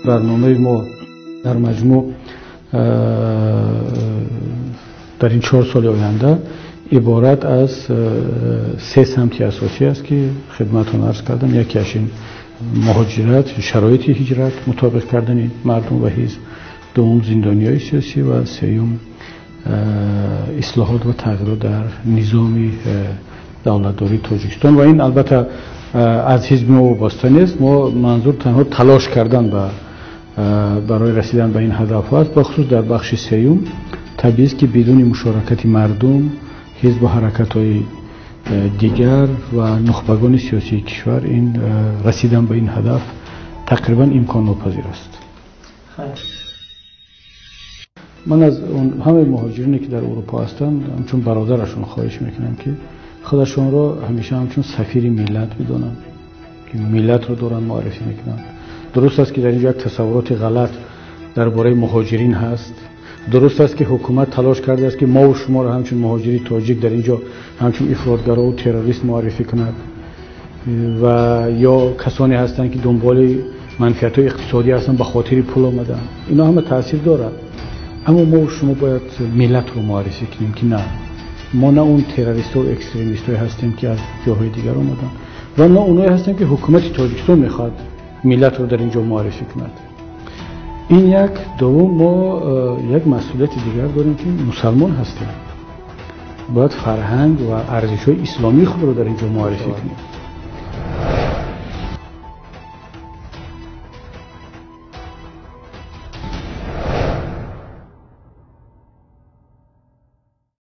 برنامه ما در مجموع در این 4 سال آینده عبارت از 3 سمت اساسی است که خدمتتون عرض کردم. یکیش این مهاجرت، شرایط هجرت، مطابق کردن مردم و حزب. دوم زندانیای سیاسی و سوم اصلاحات و تغییرات در نظام دولتداری تاجیکستان. و این البته از حزب ما وابسته نیست. ما منظور تنها تلاش کردن برای رسیدن به این هدف است. بخصوص در بخش سوم طبیعی است که بدون مشارکت مردم، حزب و حرکت‌های دیگر و نخبگان سیاسی کشور این رسیدن به این هدف تقریبا امکان ناپذیر است. من از همه مهاجرینی که در اروپا هستند همچون برادرشون خواهش میکنم که خودشون را همیشه همچون سفیر ملت بدونن که ملت رو دارن معرفی میکنن. درست است که در اینجا یک تصورات غلط درباره مهاجرین هست. درست است که حکومت تلاش کرده است که ما و شما را همچون مهاجری تاجیک در اینجا همچون افراطگرا و تروریست معرفی کند و یا کسانی هستند که دنبال منفعت‌های اقتصادی هستند به خاطر پول آمدن. اینا همه تاثیر دارد. اما ما و شما باید ملت رو معرفی کنیم که نه، ما نه اون تروریست و اکستریمیست هستیم که از جاهای دیگر آمدن و نه اونایی هستیم که حکومت تاجیکستان میخواد ملت رو در اینجا معرفی کند. این یک. دوم، ما یک مسئولیت دیگر داریم که مسلمان هستیم. باید فرهنگ و ارزش‌های اسلامی خود رو در اینجا معرفی کنیم.